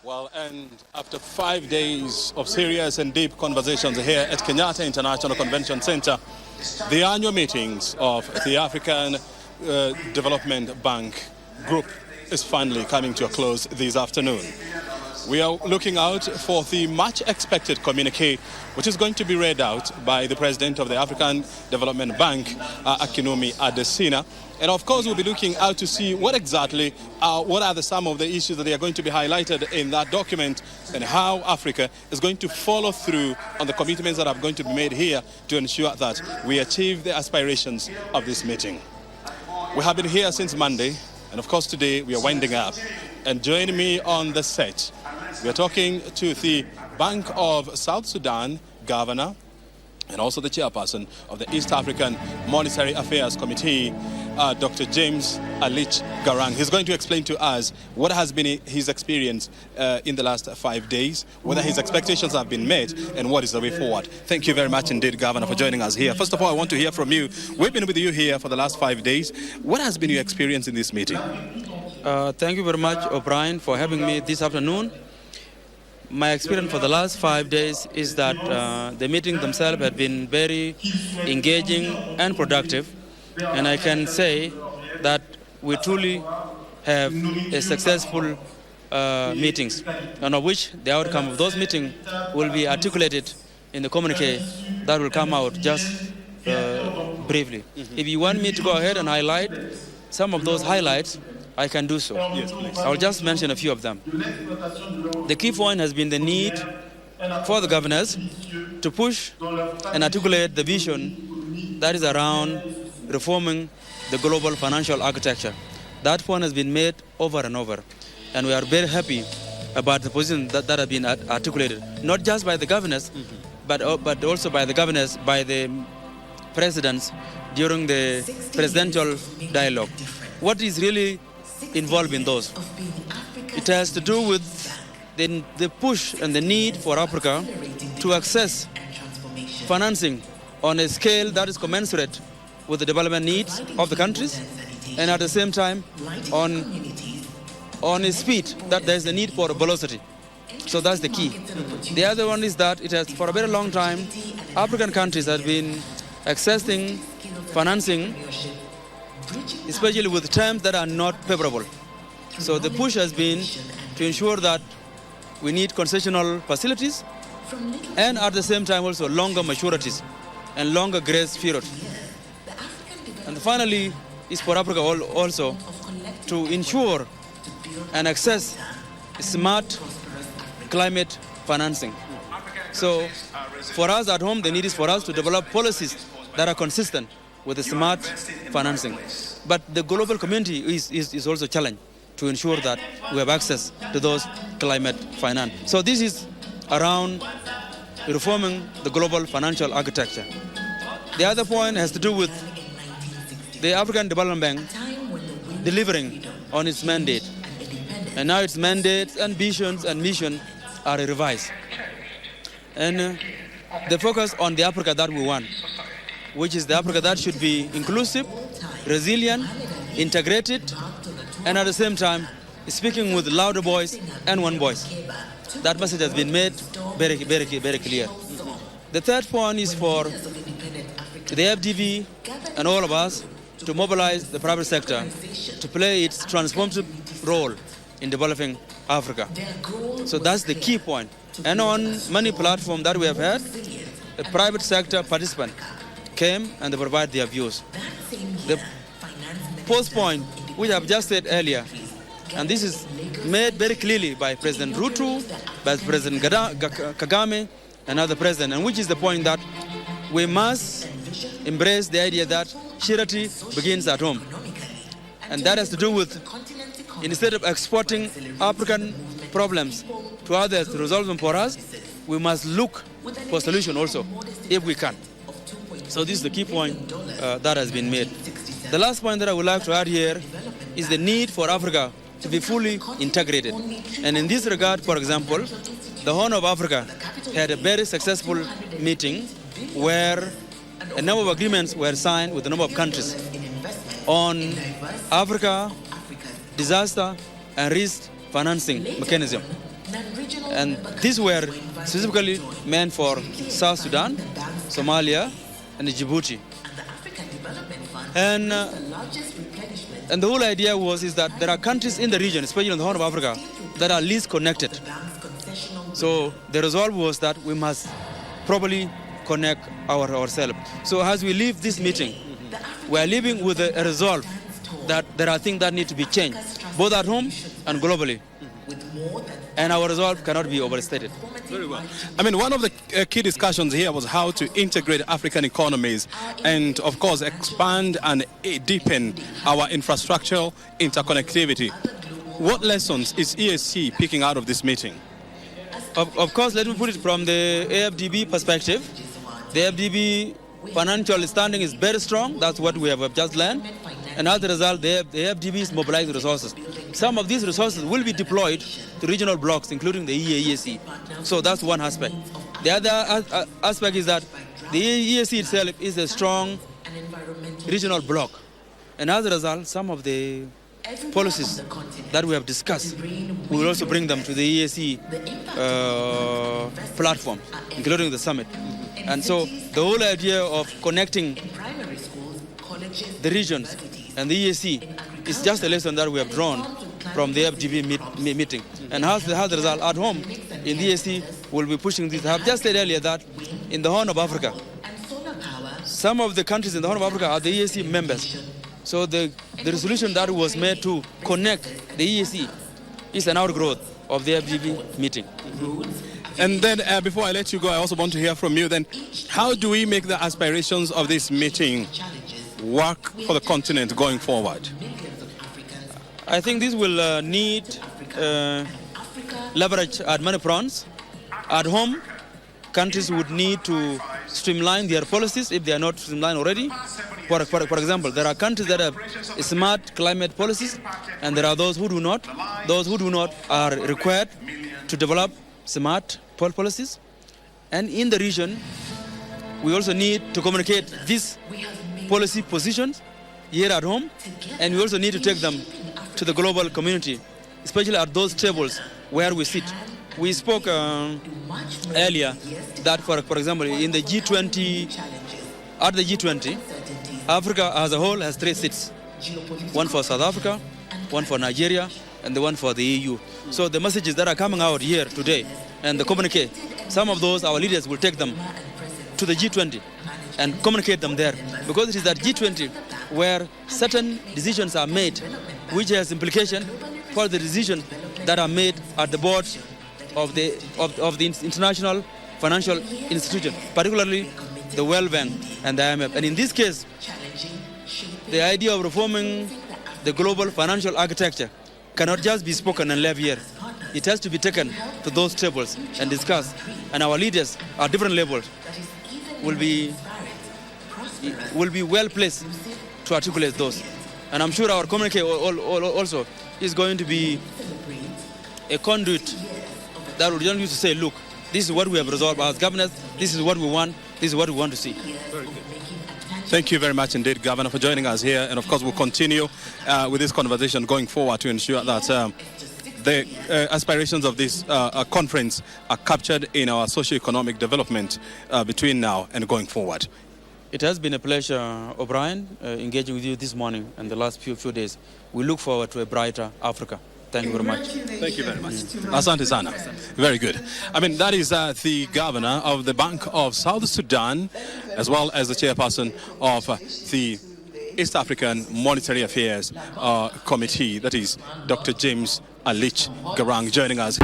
Well, and after 5 days of serious and deep conversations here at Kenyatta International Convention Center, the annual meetings of the African Development Bank Group is finally coming to a close this afternoon. We are looking out for the much expected communique, which is going to be read out by the president of the African Development Bank, Akinwumi Adesina. And of course, we'll be looking out to see what exactly, what are some of the issues that they are going to be highlighted in that document, and how Africa is going to follow through on the commitments that are going to be made here to ensure that we achieve the aspirations of this meeting. We have been here since Monday, and of course today we are winding up. And joining me on the set, we are talking to the Bank of South Sudan governor and also the chairperson of the East African Monetary Affairs Committee, Dr. James Alic Garang. He's going to explain to us what has been his experience in the last 5 days, whether his expectations have been met, and what is the way forward. Thank you very much indeed, Governor, for joining us here. First of all, I want to hear from you. We've been with you here for the last 5 days. What has been your experience in this meeting? Thank you very much, O'Brien, for having me this afternoon. My experience for the last 5 days is that the meetings themselves have been very engaging and productive. And I can say that we truly have a successful meetings, and of which the outcome of those meetings will be articulated in the communique that will come out just briefly. If you want me to go ahead and highlight some of those highlights, I can do so. Yes, please. I'll just mention a few of them. The key point has been the need for the governors to push and articulate the vision that is around reforming the global financial architecture. That point has been made over and over, and we are very happy about the position that has been articulated, not just by the governors, but also by the governors, by the presidents during the presidential dialogue. What is really involved in those? It has to do with the push and the need for Africa to access financing on a scale that is commensurate with the development needs of the countries, and at the same time on a speed that there is a need for velocity. So that's the key. The other one is that it has, for a very long time, African countries have been accessing financing, especially with terms that are not favorable. So the push has been to ensure that we need concessional facilities, and at the same time also longer maturities and longer grace period. And finally, is for Africa also to ensure and access smart climate financing. So for us at home, the need is for us to develop policies that are consistent with the smart financing. But the global community is also challenged to ensure that we have access to those climate finance. So this is around reforming the global financial architecture. The other point has to do with the African Development Bank delivering on its mandate. And now its mandates and visions and mission are revised. And the focus on the Africa that we want, which is the Africa that should be inclusive, resilient, integrated, and at the same time speaking with louder voice and one voice. That message has been made very, very, very clear. The third point is for the FDB and all of us to mobilize the private sector to play its transformative role in developing Africa. So that's the key point. And on many platforms that we have had, the private sector participant came and they provide their views. The fourth point, which I've just said earlier, and this is made very clearly by President Ruto, by President Kagame, and other presidents, and which is the point that we must embrace the idea that charity begins at home. And that has to do with, instead of exporting African problems to others to resolve them for us, we must look for solution also, if we can. So this is the key point that has been made. The last point that I would like to add here is the need for Africa to be fully integrated. And in this regard, for example, the Horn of Africa had a very successful meeting where a number of agreements were signed with a number of countries on Africa disaster and risk financing mechanism. And these were specifically meant for South Sudan, Somalia, and Djibouti. And the whole idea is that there are countries in the region, especially in the Horn of Africa, that are least connected. So the resolve was that we must properly connect ourselves. So as we leave this meeting, we are leaving with a resolve that there are things that need to be changed, both at home and globally. And our resolve cannot be overstated. Very well. I mean, one of the key discussions here was how to integrate African economies and, of course, expand and deepen our infrastructural interconnectivity. What lessons is EAC picking out of this meeting? Of course, let me put it from the AFDB perspective. The AFDB financial standing is very strong. That's what we have just learned. And as a result, the AFDB is mobilizing resources. Some of these resources will be deployed to regional blocks, including the EAC. So that's one aspect. The other aspect is that the EAC itself is a strong regional bloc. And as a result, some of the policies that we have discussed, we will also bring them to the EAC platform, including the summit. And so the whole idea of connecting the regions and the EAC is just a lesson that we have drawn from the FGB meeting. And as a result, at home in the EAC, we'll be pushing this. I have just said earlier that in the Horn of Africa, some of the countries in the Horn of Africa are the EAC members. So the resolution that was made to connect the EAC is an outgrowth of the FGB meeting. And then before I let you go, I also want to hear from you then, how do we make the aspirations of this meeting work for the continent going forward? I think this will need leverage at many fronts. At home, countries would need to streamline their policies if they are not streamlined already. For example, there are countries that have smart climate policies, and there are those who do not. Those who do not are required to develop smart policies. And in the region, we also need to communicate these policy positions here at home, and we also need to take them to the global community, especially at those tables where we sit. We spoke earlier that, for example, in the G20, at the G20, Africa as a whole has 3 seats. One for South Africa, one for Nigeria, and the one for the EU. So the messages that are coming out here today and the communique, some of those our leaders will take them to the G20 and communicate them there. Because it is at G20 where certain decisions are made, which has implication for the decisions that are made at the board of the international financial institution, particularly the World Bank and the IMF. And in this case, the idea of reforming the global financial architecture cannot just be spoken and left here. It has to be taken to those tables and discussed. And our leaders at different levels will be well placed to articulate those. And I'm sure our communique also is going to be a conduit that will just use to say, look, this is what we have resolved as governors, this is what we want, this is what we want to see. Very good. Thank you very much indeed, Governor, for joining us here. And of course, we'll continue with this conversation going forward to ensure that the aspirations of this conference are captured in our socio-economic development between now and going forward. It has been a pleasure, O'Brien, engaging with you this morning and the last few days. We look forward to a brighter Africa. Thank you very much. Thank you very much. Asante sana. Very good. I mean, that is the governor of the Bank of South Sudan, as well as the chairperson of the East African Monetary Affairs Committee, that is Dr. James Alic Garang, joining us.